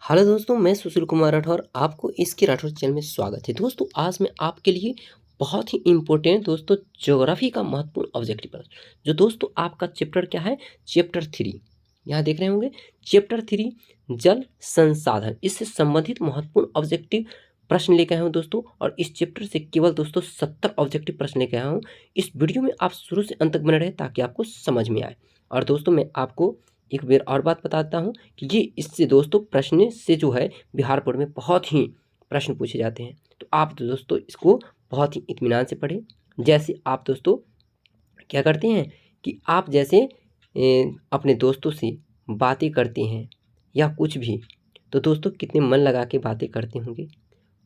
Hello दोस्तों, मैं सुशील कुमार राठौर आपको इसके राठौर चैनल में स्वागत है। दोस्तों आज मैं आपके लिए बहुत ही इम्पोर्टेंट दोस्तों ज्योग्राफी का महत्वपूर्ण ऑब्जेक्टिव प्रश्न जो दोस्तों आपका चैप्टर क्या है, चैप्टर 3 यहाँ देख रहे होंगे। चैप्टर 3 जल संसाधन, इससे संबंधित महत्वपूर्ण ऑब्जेक्टिव प्रश्न लेके आया हूँ दोस्तों। और इस चैप्टर से केवल दोस्तों 70 ऑब्जेक्टिव प्रश्न लेके आया हूँ। इस वीडियो में आप शुरू से अंत तक बने रहे ताकि आपको समझ में आए। और दोस्तों मैं आपको एक बार और बात बताता हूँ कि ये इससे दोस्तों प्रश्न से जो है बिहार बोर्ड में बहुत ही प्रश्न पूछे जाते हैं। तो आप दोस्तों इसको बहुत ही इत्मीनान से पढ़ें। जैसे आप दोस्तों क्या करते हैं कि आप जैसे अपने दोस्तों से बातें करते हैं या कुछ भी, तो दोस्तों कितने मन लगा के बातें करते होंगे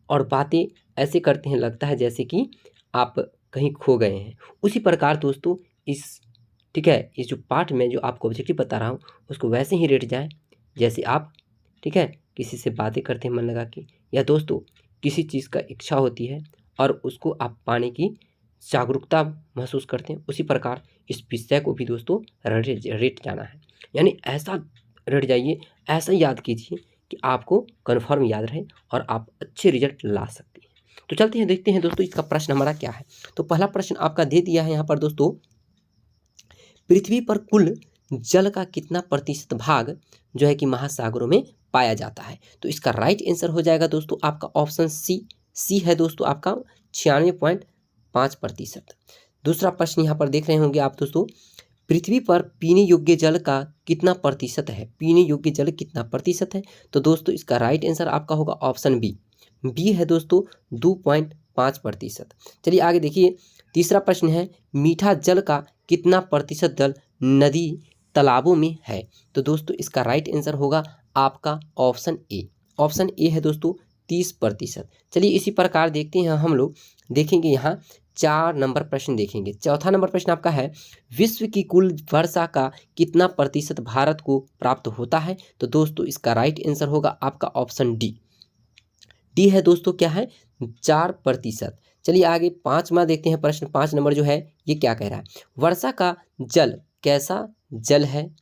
और बातें ऐसे करते हैं लगता है जैसे कि आप कहीं खो गए हैं। उसी प्रकार दोस्तों ठीक है, इस जो पार्ट में जो आपको ऑब्जेक्टिव बता रहा हूँ उसको वैसे ही रेट जाए जैसे आप ठीक है किसी से बातें करते हैं मन लगा के, या दोस्तों किसी चीज़ का इच्छा होती है और उसको आप पाने की जागरूकता महसूस करते हैं। उसी प्रकार इस विषय को भी दोस्तों रेट जाना है, यानी ऐसा रेट जाइए, ऐसा याद कीजिए कि आपको कन्फर्म याद रहे और आप अच्छे रिजल्ट ला सकते हैं। तो चलते हैं देखते हैं दोस्तों इसका प्रश्न हमारा क्या है। तो पहला प्रश्न आपका दे दिया है यहाँ पर दोस्तों, पृथ्वी पर कुल जल का कितना प्रतिशत भाग जो है कि महासागरों में पाया जाता है। तो इसका राइट आंसर हो जाएगा दोस्तों आपका ऑप्शन सी है दोस्तों आपका 96.5%। दूसरा प्रश्न यहाँ पर देख रहे होंगे आप दोस्तों, पृथ्वी पर पीने योग्य जल का कितना प्रतिशत है, पीने योग्य जल कितना प्रतिशत है। तो दोस्तों इसका राइट आंसर आपका होगा ऑप्शन बी है दोस्तों 2.5%। चलिए आगे देखिए, तीसरा प्रश्न है, मीठा जल का कितना प्रतिशत जल नदी तालाबों में है। तो दोस्तों इसका राइट आंसर होगा आपका ऑप्शन ए है दोस्तों 30%। चलिए इसी प्रकार देखते हैं हम लोग, देखेंगे यहाँ 4 नंबर प्रश्न देखेंगे। चौथा नंबर प्रश्न आपका है, विश्व की कुल वर्षा का कितना प्रतिशत भारत को प्राप्त होता है। तो दोस्तों इसका राइट आंसर होगा आपका ऑप्शन डी है दोस्तों क्या है 4%। चलिए आगे पांचवा देखते हैं प्रश्न, 5 नंबर जो है ये क्या कह रहा है, वर्षा का जल कैसा जल है।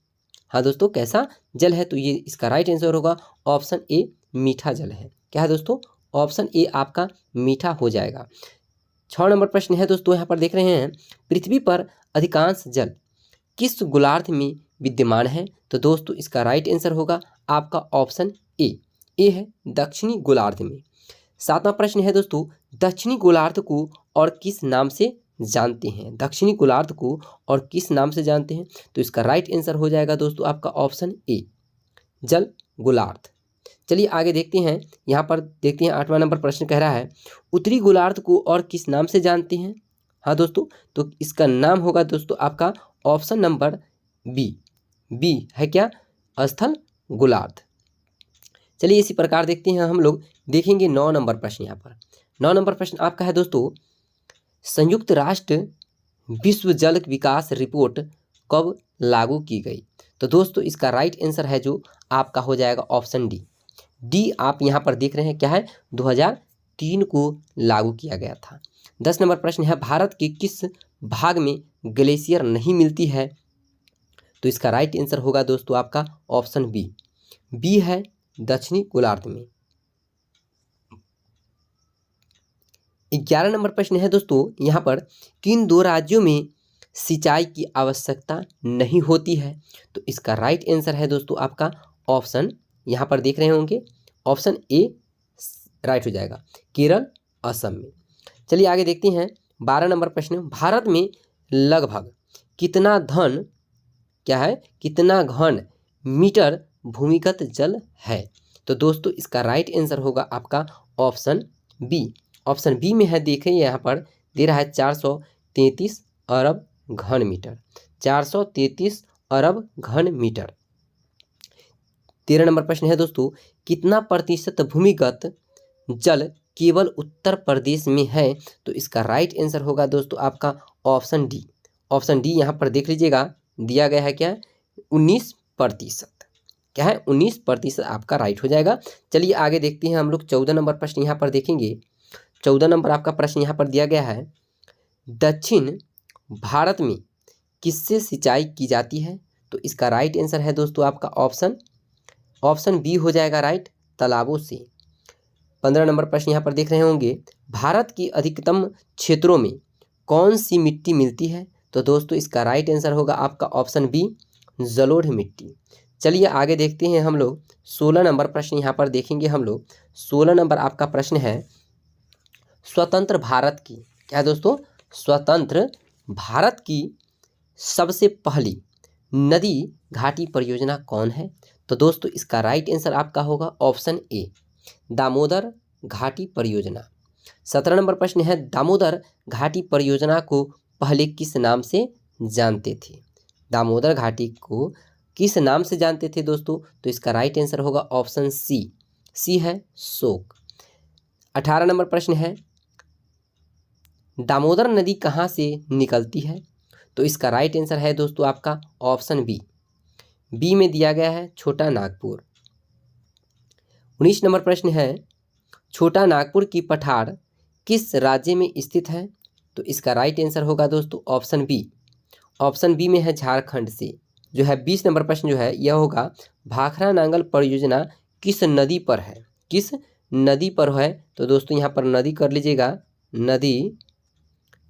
हाँ दोस्तों कैसा जल है, तो ये इसका राइट आंसर होगा ऑप्शन ए मीठा जल है। क्या है दोस्तों, ऑप्शन ए आपका मीठा हो जाएगा। 6 नंबर प्रश्न है दोस्तों, यहाँ पर देख रहे हैं, पृथ्वी पर अधिकांश जल किस गोलार्ध में विद्यमान है। तो दोस्तों इसका राइट आंसर होगा आपका ऑप्शन ए है दक्षिणी गोलार्ध में। 7वां प्रश्न है दोस्तों, दक्षिणी गोलार्ध को और किस नाम से जानते हैं, दक्षिणी गोलार्ध को और किस नाम से जानते हैं। तो इसका राइट आंसर हो जाएगा दोस्तों आपका ऑप्शन ए जल गोलार्ध। चलिए आगे देखते हैं, यहाँ पर देखते हैं 8वां नंबर प्रश्न कह रहा है, उत्तरी गोलार्ध को और किस नाम से जानते हैं। हाँ दोस्तों, तो इसका नाम होगा दोस्तों आपका ऑप्शन नंबर बी है क्या, स्थल गोलार्ध। चलिए इसी प्रकार देखते हैं हम लोग, देखेंगे 9 नंबर प्रश्न। यहाँ पर 9 नंबर प्रश्न आपका है दोस्तों, संयुक्त राष्ट्र विश्व जल विकास रिपोर्ट कब लागू की गई। तो दोस्तों इसका राइट आंसर है जो आपका हो जाएगा ऑप्शन डी आप यहाँ पर देख रहे हैं क्या है 2003 को लागू किया गया था। 10 नंबर प्रश्न है, भारत के किस भाग में ग्लेशियर नहीं मिलती है। तो इसका राइट आंसर होगा दोस्तों आपका ऑप्शन बी है दक्षिणी गोलार्ध में। 11 नंबर प्रश्न है दोस्तों, यहाँ पर किन 2 राज्यों में सिंचाई की आवश्यकता नहीं होती है। तो इसका राइट आंसर है दोस्तों आपका ऑप्शन, यहाँ पर देख रहे होंगे ऑप्शन ए राइट हो जाएगा, केरल असम में। चलिए आगे देखते हैं 12 नंबर प्रश्न, भारत में लगभग कितना घन मीटर भूमिगत जल है। तो दोस्तों इसका राइट आंसर होगा आपका ऑप्शन बी में है, देखिए यहाँ पर दे रहा है 433 अरब घन मीटर, 433 अरब घन मीटर। 13 नंबर प्रश्न है दोस्तों, कितना प्रतिशत भूमिगत जल केवल उत्तर प्रदेश में है। तो इसका राइट आंसर होगा दोस्तों आपका ऑप्शन डी यहाँ पर देख लीजिएगा दिया गया है क्या 19%। क्या है 19% आपका राइट हो जाएगा। चलिए आगे देखते हैं हम लोग 14 नंबर प्रश्न यहाँ पर देखेंगे। 14 नंबर आपका प्रश्न यहाँ पर दिया गया है, दक्षिण भारत में किससे सिंचाई की जाती है। तो इसका राइट आंसर है दोस्तों आपका ऑप्शन बी हो जाएगा राइट, तालाबों से। 15 नंबर प्रश्न यहाँ पर देख रहे होंगे, भारत की अधिकतम क्षेत्रों में कौन सी मिट्टी मिलती है? तो दोस्तों इसका राइट आंसर होगा आपका ऑप्शन बी, जलोढ़ मिट्टी। चलिए आगे देखते हैं हम लोग 16 नंबर प्रश्न यहाँ पर देखेंगे हम लोग। 16 नंबर आपका प्रश्न है, स्वतंत्र भारत की, क्या है दोस्तों, स्वतंत्र भारत की सबसे पहली नदी घाटी परियोजना कौन है? तो दोस्तों इसका राइट आंसर आपका होगा ऑप्शन ए, दामोदर घाटी परियोजना। 17 नंबर प्रश्न है, दामोदर घाटी परियोजना को पहले किस नाम से जानते थे? दामोदर घाटी को किस नाम से जानते थे दोस्तों? तो इसका राइट आंसर होगा ऑप्शन सी, सी है शोक। 18 नंबर प्रश्न है, दामोदर नदी कहाँ से निकलती है? तो इसका राइट आंसर है दोस्तों आपका ऑप्शन बी, बी में दिया गया है छोटा नागपुर। 19 नंबर प्रश्न है, छोटा नागपुर की पठार किस राज्य में स्थित है? तो इसका राइट आंसर होगा दोस्तों ऑप्शन बी, ऑप्शन बी में है झारखंड से। जो है 20 नंबर प्रश्न जो है यह होगा, भाखड़ा नांगल परियोजना किस नदी पर है? किस नदी पर है? तो दोस्तों यहाँ पर नदी कर लीजिएगा, नदी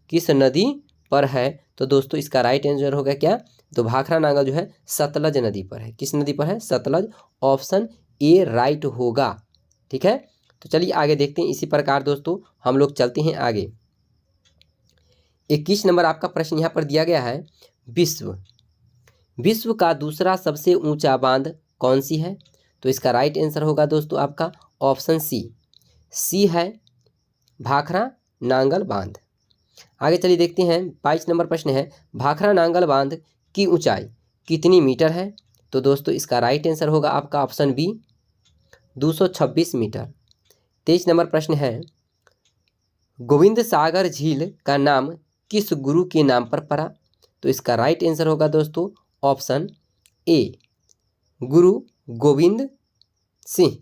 किस नदी पर है? तो दोस्तों इसका राइट आंसर होगा क्या? तो भाखड़ा नांगल जो है सतलज नदी पर है। किस नदी पर है? सतलज। ऑप्शन ए राइट होगा। ठीक है, तो चलिए आगे देखते हैं। इसी प्रकार दोस्तों हम लोग चलते हैं आगे। 21 नंबर आपका प्रश्न यहाँ पर दिया गया है, विश्व का दूसरा सबसे ऊंचा बांध कौन सी है? तो इसका राइट आंसर होगा दोस्तों आपका ऑप्शन सी, सी है भाखड़ा नांगल बांध। आगे चलिए देखते हैं। 22 नंबर प्रश्न है, भाखड़ा नांगल बांध की ऊंचाई कितनी मीटर है? तो दोस्तों इसका राइट आंसर होगा आपका ऑप्शन बी, 226 मीटर। 23 नंबर प्रश्न है, गोविंद सागर झील का नाम किस गुरु के नाम पर पड़ा? तो इसका राइट आंसर होगा दोस्तों option A, Guru Govind Singh.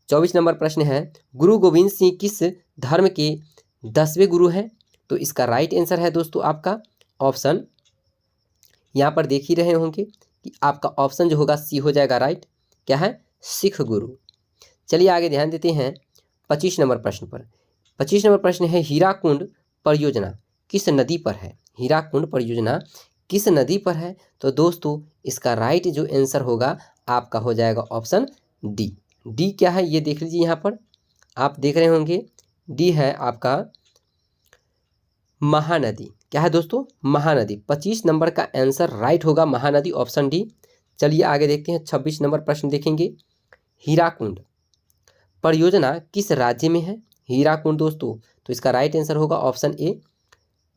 24 number प्रश्न है, गुरु गोविंद सिंह किस धर्म के 10वें गुरु हैं? तो इसका राइट आंसर है दोस्तों आपका ऑप्शन, यहाँ पर देख ही रहे होंगे कि आपका ऑप्शन जो होगा सी हो जाएगा राइट। क्या है? सिख गुरु। चलिए आगे ध्यान देते हैं 25 नंबर प्रश्न पर। 25 नंबर प्रश्न है, हीराकुंड परियोजना किस नदी पर है? हीराकुंड परियोजना किस नदी पर है? तो दोस्तों इसका राइट जो आंसर होगा आपका हो जाएगा ऑप्शन डी। डी क्या है ये देख लीजिए, यहाँ पर आप देख रहे होंगे डी है आपका महानदी। क्या है दोस्तों? महानदी। 25 नंबर का आंसर राइट होगा महानदी, ऑप्शन डी। चलिए आगे देखते हैं। 26 नंबर प्रश्न देखेंगे, हीराकुंड परियोजना किस राज्य में है? हीराकुंड दोस्तों, तो इसका राइट आंसर होगा ऑप्शन ए,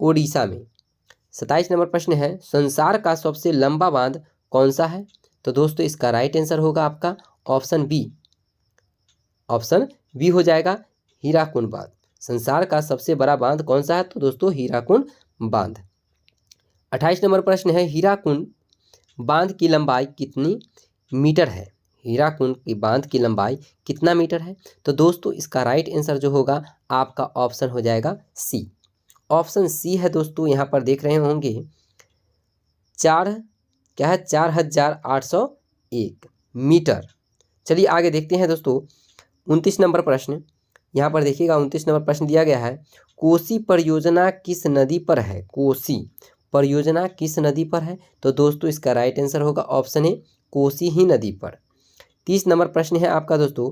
ओडिशा में। 27 नंबर प्रश्न है, संसार का सबसे लंबा बांध कौन सा है? तो दोस्तों इसका राइट आंसर होगा आपका ऑप्शन बी, ऑप्शन बी हो जाएगा हीराकुंड बांध। संसार का सबसे बड़ा बांध कौन सा है? तो दोस्तों हीराकुंड बांध। 28 नंबर प्रश्न है, हीराकुंड बांध की लंबाई कितनी मीटर है? हीराकुंड की बांध की लंबाई कितना मीटर है? तो दोस्तों इसका राइट आंसर जो होगा आपका ऑप्शन हो जाएगा सी, ऑप्शन सी है दोस्तों। यहाँ पर देख रहे होंगे 4,801 मीटर। चलिए आगे देखते हैं दोस्तों 29 नंबर प्रश्न। यहाँ पर देखिएगा 29 नंबर प्रश्न दिया गया है, कोसी परियोजना किस नदी पर है? कोसी परियोजना किस नदी पर है? तो दोस्तों इसका राइट आंसर होगा ऑप्शन ए, कोसी ही नदी पर। 30 नंबर प्रश्न है आपका दोस्तों,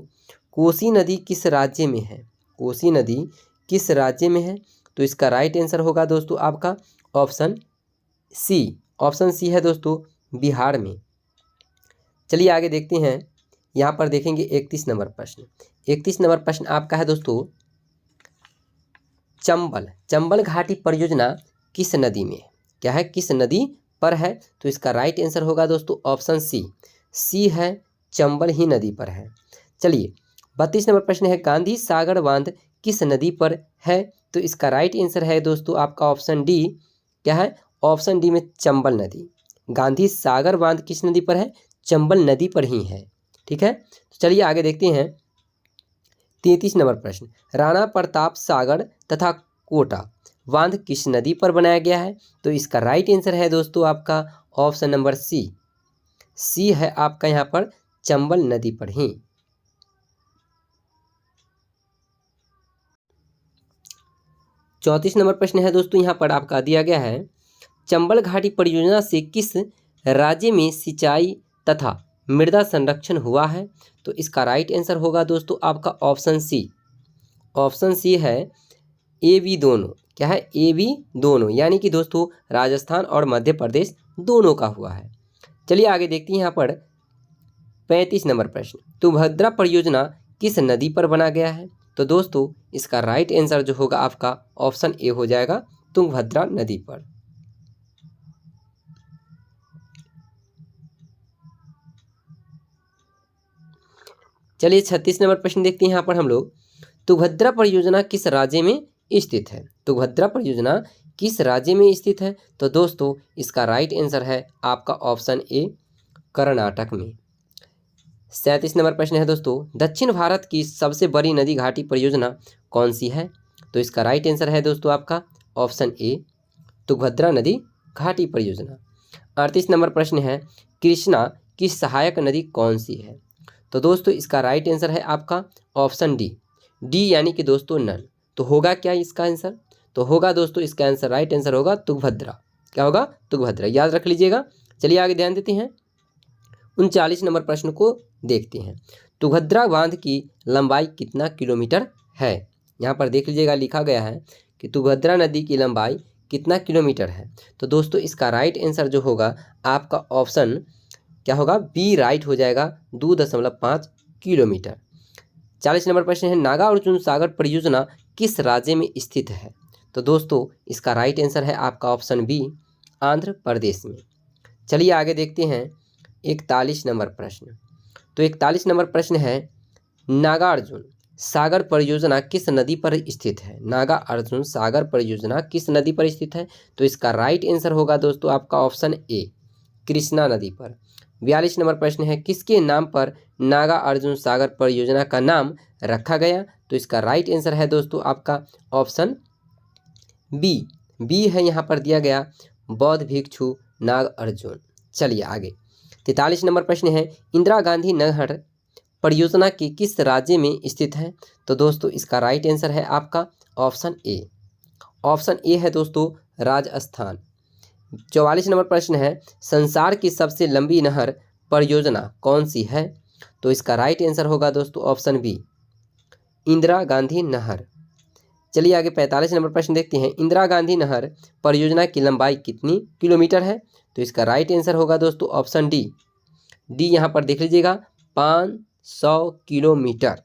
कोसी नदी किस राज्य में है? कोसी नदी किस राज्य में है? तो इसका राइट आंसर होगा दोस्तों आपका ऑप्शन सी, ऑप्शन सी है दोस्तों बिहार में। चलिए आगे देखते हैं। यहाँ पर देखेंगे 31 नंबर प्रश्न। 31 नंबर प्रश्न आपका है दोस्तों, चंबल घाटी परियोजना किस नदी में है? क्या है? किस नदी पर है? तो इसका राइट आंसर होगा दोस्तों ऑप्शन सी, सी है चंबल ही नदी पर है। चलिए 32 नंबर प्रश्न है, गांधी सागर बांध किस नदी पर है? तो इसका राइट आंसर है दोस्तों आपका ऑप्शन डी। क्या है? ऑप्शन डी में चंबल नदी। गांधी सागर बांध किस नदी पर है? चंबल नदी पर ही है। ठीक है, तो चलिए आगे देखते हैं 33 नंबर प्रश्न, राणा प्रताप सागर तथा कोटा बांध किस नदी पर बनाया गया है? तो इसका राइट आंसर है दोस्तों आपका ऑप्शन नंबर सी, सी है आपका यहाँ पर चंबल नदी पर ही। 34 नंबर प्रश्न है दोस्तों, यहाँ पर आपका दिया गया है, चंबल घाटी परियोजना से किस राज्य में सिंचाई तथा मृदा संरक्षण हुआ है? तो इसका राइट आंसर होगा दोस्तों आपका ऑप्शन सी। ऑप्शन सी है ए बी दोनों। क्या है? ए बी दोनों, यानी कि दोस्तों राजस्थान और मध्य प्रदेश दोनों का हुआ है। चलिए आगे देखते हैं यहाँ पर 35 नंबर प्रश्न, तुंगभद्रा परियोजना किस नदी पर बना गया है? तो दोस्तों इसका राइट आंसर जो होगा आपका ऑप्शन ए हो जाएगा, तुंगभद्रा नदी पर। चलिए 36 नंबर प्रश्न देखते हैं यहाँ पर हम लोग, तुंगभद्रा परियोजना किस राज्य में स्थित है? तुंगभद्रा परियोजना किस राज्य में स्थित है? तो दोस्तों इसका राइट आंसर है आपका ऑप्शन ए, कर्नाटक में। 37 नंबर प्रश्न है दोस्तों, दक्षिण भारत की सबसे बड़ी नदी घाटी परियोजना कौन सी है? तो इसका राइट आंसर है दोस्तों आपका ऑप्शन ए, तुंगभद्रा नदी घाटी परियोजना। 38 नंबर प्रश्न है, कृष्णा की सहायक नदी कौन सी है? तो दोस्तों इसका राइट आंसर है आपका ऑप्शन डी, डी यानी कि दोस्तों नन। तो होगा क्या इसका आंसर? तो होगा दोस्तों इसका आंसर, राइट आंसर होगा तुंगभद्रा। क्या होगा? तुंगभद्रा, याद रख लीजिएगा। चलिए आगे ध्यान देते हैं, 39 नंबर प्रश्न को देखते हैं, तुंगभद्रा बांध की लंबाई कितना किलोमीटर है? यहाँ पर देख लीजिएगा, लिखा गया है कि तुंगभद्रा नदी की लंबाई कितना किलोमीटर है? तो दोस्तों इसका राइट आंसर जो होगा आपका ऑप्शन क्या होगा? बी राइट हो जाएगा, 2.5 किलोमीटर। 40 नंबर प्रश्न है, नागार्जुन सागर परियोजना किस राज्य में स्थित है? तो दोस्तों इसका राइट आंसर है आपका ऑप्शन बी, आंध्र प्रदेश में। चलिए आगे देखते हैं 41 नंबर प्रश्न। तो 41 नंबर प्रश्न है, नागार्जुन सागर परियोजना किस नदी पर स्थित है? नागार्जुन सागर परियोजना किस नदी पर स्थित है? तो इसका राइट आंसर होगा दोस्तों आपका ऑप्शन ए, कृष्णा नदी पर। 42 नंबर प्रश्न है, किसके नाम पर नागार्जुन सागर परियोजना का नाम रखा गया? तो इसका राइट आंसर है दोस्तों आपका ऑप्शन बी, बी है यहाँ पर दिया गया, बौद्ध भिक्षु नागार्जुन। चलिए आगे 43 नंबर प्रश्न है, इंदिरा गांधी नहर परियोजना के किस राज्य में स्थित है? तो दोस्तों इसका राइट आंसर है आपका ऑप्शन ए, ऑप्शन ए है दोस्तों राजस्थान। 44 नंबर प्रश्न है, संसार की सबसे लंबी नहर परियोजना कौन सी है? तो इसका राइट आंसर होगा दोस्तों ऑप्शन बी, इंदिरा गांधी नहर। चलिए आगे 45 नंबर प्रश्न देखते हैं, इंदिरा गांधी नहर परियोजना की लंबाई कितनी किलोमीटर है? तो इसका राइट आंसर होगा दोस्तों ऑप्शन डी, डी यहाँ पर देख लीजिएगा, 500 किलोमीटर।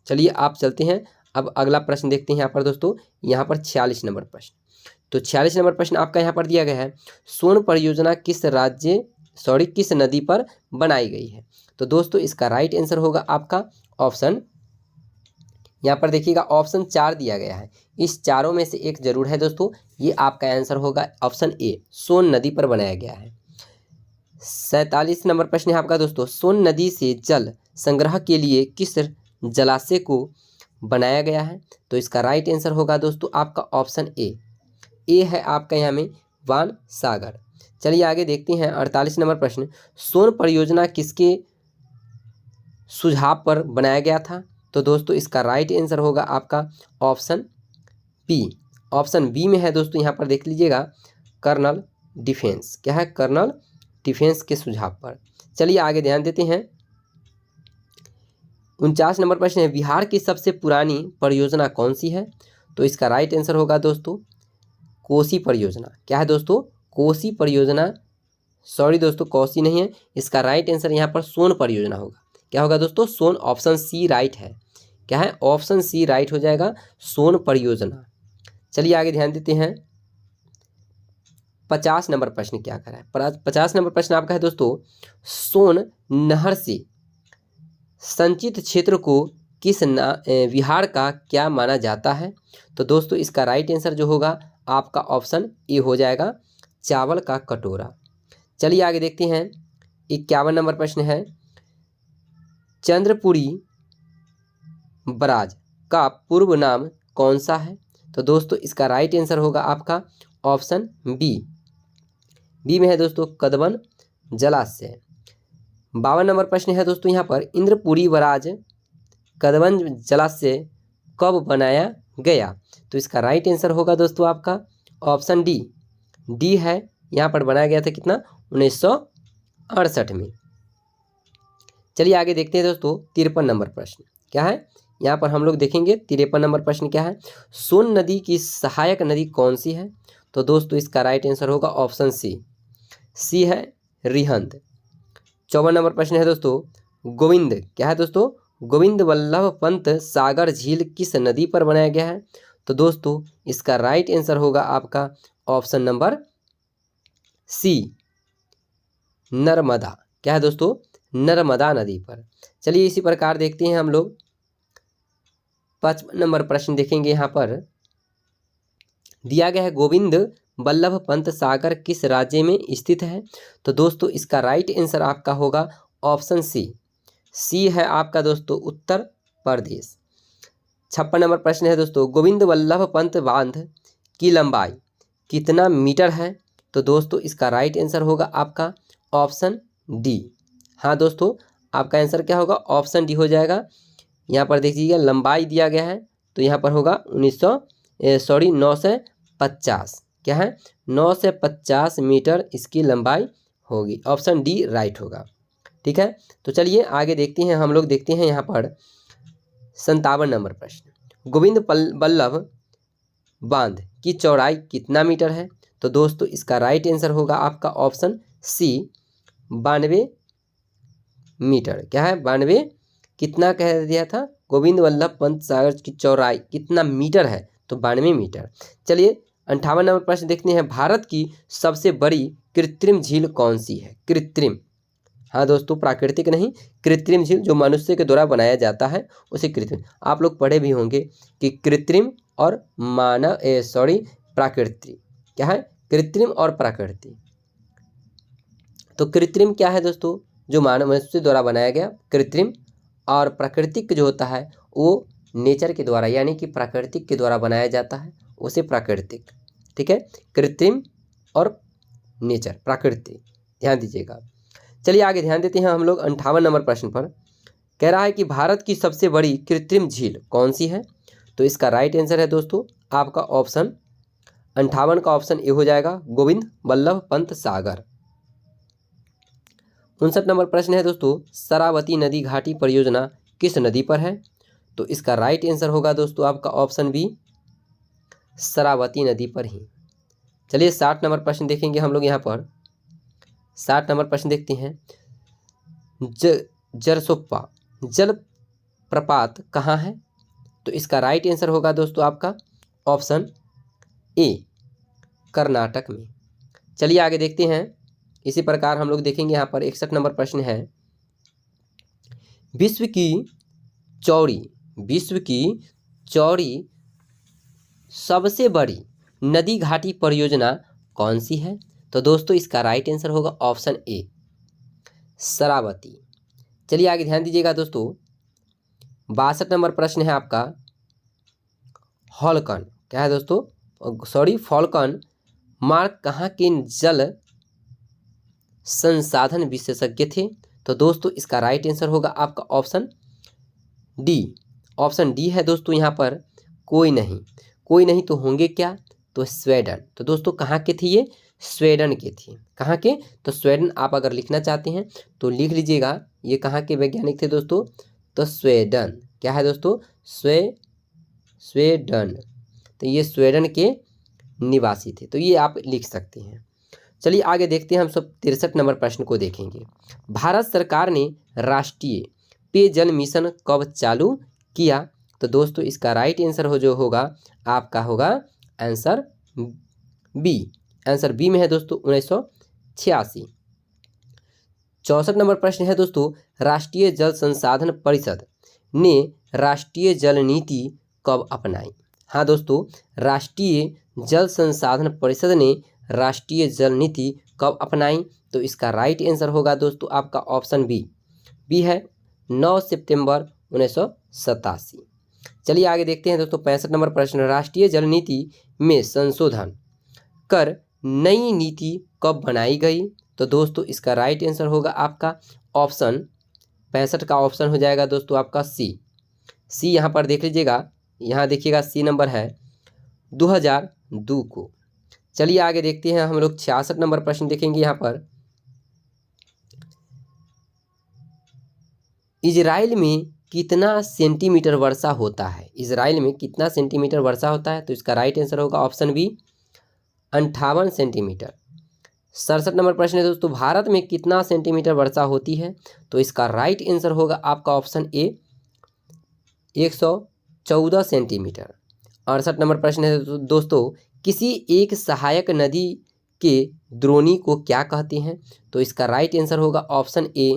चलिए आप चलते हैं, अब अगला प्रश्न देखते हैं यहाँ पर दोस्तों, यहाँ पर 46 नंबर प्रश्न। तो 46 नंबर प्रश्न आपका यहाँ पर दिया गया है, सोन परियोजना किस किस नदी पर बनाई गई है? तो दोस्तों इसका राइट आंसर होगा आपका ऑप्शन, यहाँ पर देखिएगा ऑप्शन 4 दिया गया है, इस चारों में से एक जरूर है दोस्तों, ये आपका आंसर होगा ऑप्शन ए, सोन नदी पर बनाया गया है। 47 नंबर प्रश्न है आपका दोस्तों, सोन नदी से जल संग्रह के लिए किस जलाशय को बनाया गया है? तो इसका राइट आंसर होगा दोस्तों आपका ऑप्शन ए, ए है आपका यहाँ में वान सागर। चलिए आगे देखते हैं 48 नंबर प्रश्न, सोन परियोजना किसके सुझाव पर बनाया गया था? तो दोस्तों इसका राइट आंसर होगा आपका ऑप्शन बी, ऑप्शन बी में है दोस्तों, यहाँ पर देख लीजिएगा, कर्नल डिफेंस। क्या है? कर्नल डिफेंस के सुझाव पर। चलिए आगे ध्यान देते हैं, 49 नंबर प्रश्न है, बिहार की सबसे पुरानी परियोजना कौन सी है? तो इसका राइट आंसर होगा दोस्तों कोसी परियोजना। क्या है दोस्तों? कोसी परियोजना, सॉरी दोस्तों कोसी नहीं है, इसका राइट आंसर यहाँ पर सोन परियोजना होगा। क्या होगा दोस्तों? सोन, ऑप्शन सी राइट है। क्या है? ऑप्शन सी राइट हो जाएगा, सोन परियोजना। चलिए आगे ध्यान देते हैं, 50 नंबर प्रश्न क्या कर रहा है? 50 नंबर प्रश्न आपका है दोस्तों, सोन नहर से संचित क्षेत्र को किस विहार का क्या माना जाता है? तो दोस्तों इसका राइट आंसर जो होगा आपका ऑप्शन ए हो जाएगा, चावल का कटोरा। चलिए आगे देखते हैं, 51 नंबर प्रश्न है, चंद्रपुरी बराज का पूर्व नाम कौन सा है? तो दोस्तों इसका राइट आंसर होगा आपका ऑप्शन बी, बी में है दोस्तों कदबन जलाशय। 52 नंबर प्रश्न है दोस्तों यहाँ पर, इंद्रपुरी बराज कदबन जलाशय कब बनाया गया। तो इसका राइट आंसर होगा दोस्तों आपका ऑप्शन डी। डी है, यहाँ पर बनाया गया था कितना, 1968 में। चलिए आगे देखते हैं दोस्तों 53 नंबर प्रश्न क्या है। यहाँ पर हम लोग देखेंगे 53 नंबर प्रश्न क्या है। सोन नदी की सहायक नदी कौन सी है। तो दोस्तों इसका राइट आंसर होगा ऑप्शन सी। सी है रिहंद। 54 नंबर प्रश्न है दोस्तों, गोविंद क्या है दोस्तों, गोविंद वल्लभ पंत सागर झील किस नदी पर बनाया गया है। तो दोस्तों इसका राइट आंसर होगा आपका ऑप्शन नंबर सी, नर्मदा। क्या है दोस्तों, नर्मदा नदी पर। चलिए इसी प्रकार देखते हैं हम लोग 55 नंबर प्रश्न देखेंगे। यहाँ पर दिया गया है गोविंद वल्लभ पंत सागर किस राज्य में स्थित है। तो दोस्तों इसका राइट आंसर आपका होगा ऑप्शन सी। सी है आपका दोस्तों उत्तर प्रदेश। 56 नंबर प्रश्न है दोस्तों, गोविंद वल्लभ पंत बांध की लंबाई कितना मीटर है। तो दोस्तों इसका राइट आंसर होगा आपका ऑप्शन डी। हाँ दोस्तों आपका आंसर क्या होगा, ऑप्शन डी हो जाएगा। यहाँ पर देखिएगा लंबाई दिया गया है, तो यहाँ पर होगा 950। क्या है, 950 मीटर इसकी लंबाई होगी। ऑप्शन डी राइट होगा। ठीक है, तो चलिए आगे देखते हैं हम लोग। देखते हैं यहाँ पर 57 नंबर प्रश्न, गोविंद वल्लभ बांध की चौड़ाई कितना मीटर है। तो दोस्तों इसका राइट आंसर होगा आपका ऑप्शन सी, 92 मीटर। क्या है, 92 कितना कह दिया था, गोविंद वल्लभ पंत सागर की चौड़ाई कितना मीटर है, तो 92 मीटर। चलिए 58 नंबर प्रश्न देखते हैं, भारत की सबसे बड़ी कृत्रिम झील कौन सी है। कृत्रिम, हाँ दोस्तों प्राकृतिक नहीं, कृत्रिम झील जो मनुष्य के द्वारा बनाया जाता है उसे कृत्रिम। आप लोग पढ़े भी होंगे कि कृत्रिम और प्राकृतिक। क्या है, कृत्रिम और प्राकृतिक। तो कृत्रिम क्या है दोस्तों, जो मानव मनुष्य द्वारा बनाया गया कृत्रिम, और प्राकृतिक जो होता है वो नेचर के द्वारा यानी कि प्राकृतिक के द्वारा बनाया जाता है, उसे प्राकृतिक। ठीक है, कृत्रिम और नेचर प्राकृतिक, ध्यान दीजिएगा। चलिए आगे ध्यान देते हैं हम लोग 58 नंबर प्रश्न पर। कह रहा है कि भारत की सबसे बड़ी कृत्रिम झील कौन सी है। तो इसका राइट आंसर है दोस्तों आपका ऑप्शन 58 का ऑप्शन ए हो जाएगा, गोविंद वल्लभ पंत सागर। 59 नंबर प्रश्न है दोस्तों, शरावती नदी घाटी परियोजना किस नदी पर है। तो इसका राइट आंसर होगा दोस्तों आपका ऑप्शन बी, शरावती नदी पर ही। चलिए 60 नंबर प्रश्न देखेंगे हम लोग। यहाँ पर 60 नंबर प्रश्न देखते हैं, जरसोप्पा जल प्रपात कहाँ है। तो इसका राइट आंसर होगा दोस्तों आपका ऑप्शन ए, कर्नाटक में। चलिए आगे देखते हैं, इसी प्रकार हम लोग देखेंगे। यहाँ पर 61 नंबर प्रश्न है, विश्व की चौड़ी सबसे बड़ी नदी घाटी परियोजना कौन सी है। तो दोस्तों इसका राइट आंसर होगा ऑप्शन ए, शरावती। चलिए आगे ध्यान दीजिएगा दोस्तों, 62 नंबर प्रश्न है आपका, हॉलकन क्या है दोस्तों, फॉल्कन मार्क कहाँ के जल संसाधन विशेषज्ञ थे। तो दोस्तों इसका राइट आंसर होगा आपका ऑप्शन डी। ऑप्शन डी है दोस्तों। यहाँ पर कोई नहीं तो होंगे क्या, तो स्वीडन। तो दोस्तों कहाँ के थे ये, स्वीडन के थे। कहाँ के, तो स्वीडन। आप अगर लिखना चाहते हैं तो लिख लीजिएगा, ये कहाँ के वैज्ञानिक थे दोस्तों, तो स्वीडन। क्या है दोस्तों, स्वीडन। तो ये स्वीडन के निवासी थे, तो ये आप लिख सकते हैं। चलिए आगे देखते हैं हम सब 63 नंबर प्रश्न को देखेंगे। भारत सरकार ने राष्ट्रीय पेयजल मिशन कब चालू किया। तो दोस्तों इसका राइट आंसर जो होगा आपका होगा आंसर बी। आंसर बी में है दोस्तों 1986। 64 नंबर प्रश्न है दोस्तों, राष्ट्रीय जल संसाधन परिषद ने राष्ट्रीय जल नीति कब अपनाई। हाँ दोस्तों, राष्ट्रीय जल संसाधन परिषद ने राष्ट्रीय जल नीति कब अपनाई। तो इसका राइट आंसर होगा दोस्तों आपका ऑप्शन बी है 9 सितंबर 1987। चलिए आगे देखते हैं दोस्तों 65 नंबर प्रश्न, राष्ट्रीय जल नीति में संशोधन कर नई नीति कब बनाई गई। तो दोस्तों इसका राइट आंसर होगा आपका ऑप्शन 65 का ऑप्शन हो जाएगा दोस्तों आपका सी। यहाँ पर देख लीजिएगा यहाँ देखिएगा सी नंबर है 2002 को। चलिए आगे देखते हैं हम लोग 66 नंबर प्रश्न देखेंगे। यहाँ पर इजराइल में कितना सेंटीमीटर वर्षा होता है? इजराइल में कितना सेंटीमीटर वर्षा होता है? तो इसका राइट आंसर होगा ऑप्शन बी 58 सेंटीमीटर। 67 नंबर प्रश्न है दोस्तों, भारत में कितना सेंटीमीटर वर्षा होती है? तो इसका राइट आंसर होगा आपका ऑप्शन ए 114 सेंटीमीटर। 68 नंबर प्रश्न है दोस्तों, किसी एक सहायक नदी के द्रोणी को क्या कहते हैं? तो इसका राइट आंसर होगा ऑप्शन ए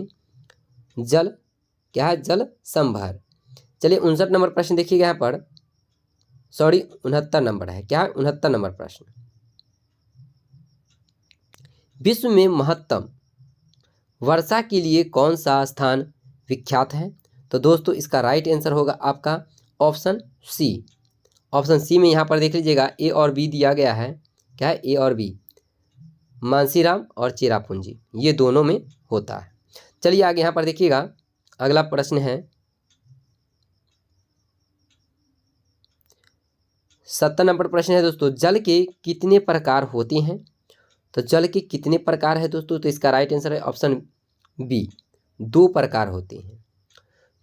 जल क्या है? जल संभर। चलिए 59 नंबर प्रश्न देखिएगा यहाँ पर, 69 नंबर है, क्या है? 69 नंबर प्रश्न, विश्व में महत्तम वर्षा के लिए कौन सा स्थान विख्यात है? तो दोस्तों इसका राइट आंसर होगा आपका ऑप्शन सी। ऑप्शन सी में यहाँ पर देख लीजिएगा ए और बी दिया गया है, क्या है? ए और बी, मानसीराम और चेरापूंजी, ये दोनों में होता है। चलिए आगे यहाँ पर देखिएगा, अगला प्रश्न है 70 नंबर प्रश्न है दोस्तों, जल के कितने प्रकार होते हैं? तो जल के कितने प्रकार है दोस्तों? तो इसका राइट आंसर है ऑप्शन बी 2 प्रकार होते हैं।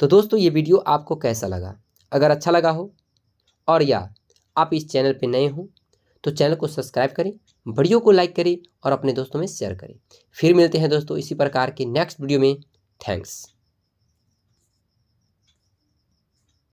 तो दोस्तों ये वीडियो आपको कैसा लगा? अगर अच्छा लगा हो और या आप इस चैनल पे नए हो तो चैनल को सब्सक्राइब करें, वीडियो को लाइक करें और अपने दोस्तों में शेयर करें। फिर मिलते हैं दोस्तों इसी प्रकार के नेक्स्ट वीडियो में। थैंक्स।